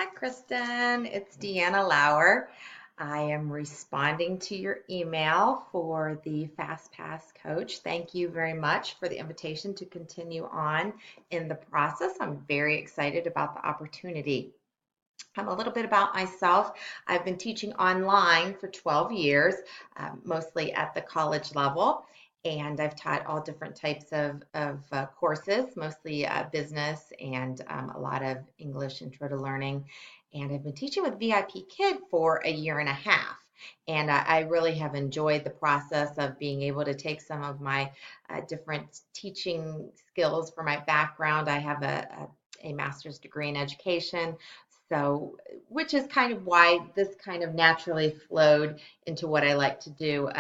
Hi, Kristen. It's Deanna Lauer. I am responding to your email for the FastPass coach. Thank you very much for the invitation to continue on in the process. I'm very excited about the opportunity. A little bit about myself. I've been teaching online for 12 years, mostly at the college level, and I've taught all different types of courses, mostly business and a lot of English intro to learning. And I've been teaching with VIP Kid for a year and a half. And I really have enjoyed the process of being able to take some of my different teaching skills for my background. I have a master's degree in education, so, which is kind of why this kind of naturally flowed into what I like to do.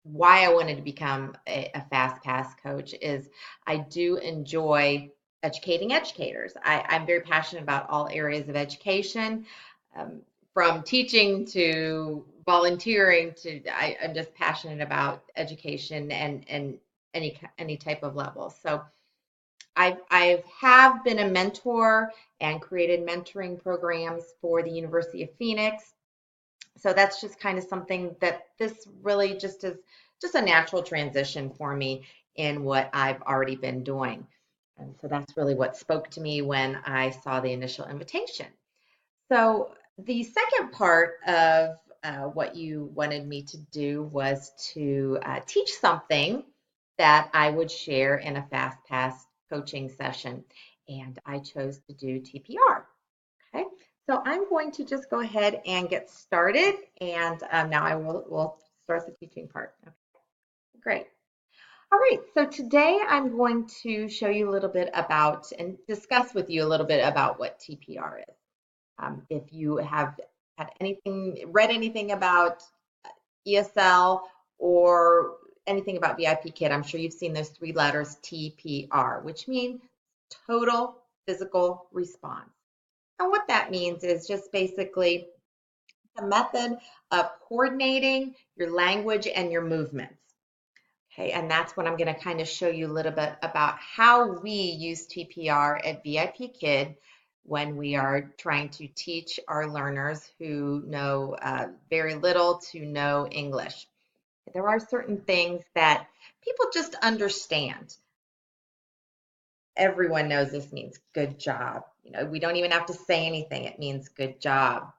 Why I wanted to become a FastPass coach is I do enjoy educating educators. I'm very passionate about all areas of education, um, from teaching to volunteering to I'm just passionate about education and any type of level. So I have been a mentor and created mentoring programs for the University of Phoenix. So that's just kind of something that this really just is just a natural transition for me in what I've already been doing. And so that's really what spoke to me when I saw the initial invitation. So the second part of what you wanted me to do was to teach something that I would share in a FastPass coaching session, and I chose to do TPR. Okay, so I'm going to just go ahead and get started, and now I will start the teaching part. Okay, great. All right, so today I'm going to show you a little bit about and discuss with you a little bit about what TPR is. If you have read anything about ESL or anything about VIP Kid, I'm sure you've seen those three letters TPR, which means total physical response. And what that means is just basically a method of coordinating your language and your movements. Okay, and that's what I'm going to kind of show you a little bit about how we use TPR at VIP Kid when we are trying to teach our learners who know very little to no English. There are certain things that people just understand. Everyone knows this means good job. You know, we don't even have to say anything. It means good job.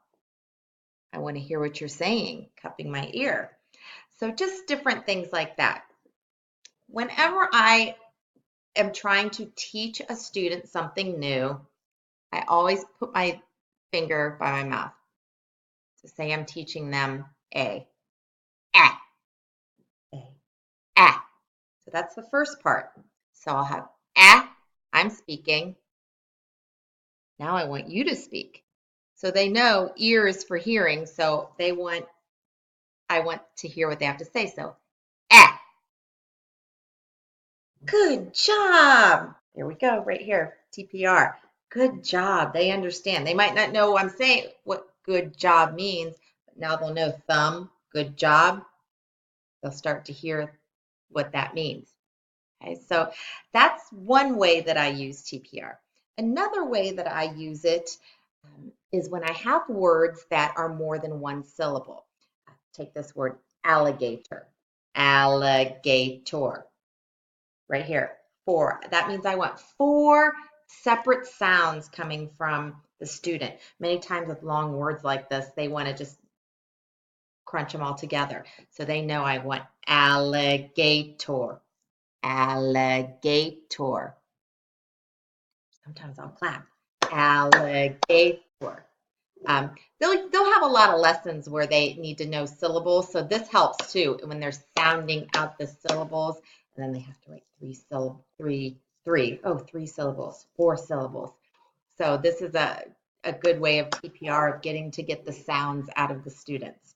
I want to hear what you're saying, cupping my ear. So just different things like that. Whenever I am trying to teach a student something new, I always put my finger by my mouth. So say I'm teaching them A, A, A, A. So that's the first part. So I'll have A, I'm speaking. Now I want you to speak. So they know ear is for hearing, so I want to hear what they have to say. So A, good job. Here we go, right here, TPR. Good job. They understand. They might not know what I'm saying, what good job means, but now they'll know thumb, good job. They'll start to hear what that means. Okay, so that's one way that I use TPR. Another way that I use it is when I have words that are more than one syllable. Take this word alligator, alligator, right here. Four. That means I want four separate sounds coming from the student. Many times with long words like this, they want to just crunch them all together. So they know I want alligator, alligator. Sometimes I'll clap, alligator. Um, they'll have a lot of lessons where they need to know syllables, so this helps too when they're sounding out the syllables, and then they have to write three syllables, four syllables. So this is a good way of TPR of getting to get the sounds out of the students.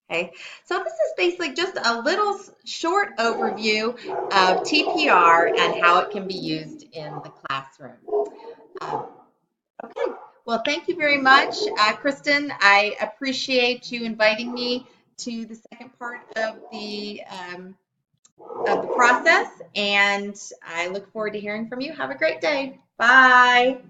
Okay, so this is basically just a little short overview of TPR and how it can be used in the classroom. Um, Okay. Well, thank you very much, Kristen. I appreciate you inviting me to the second part of the process, and I look forward to hearing from you. Have a great day. Bye.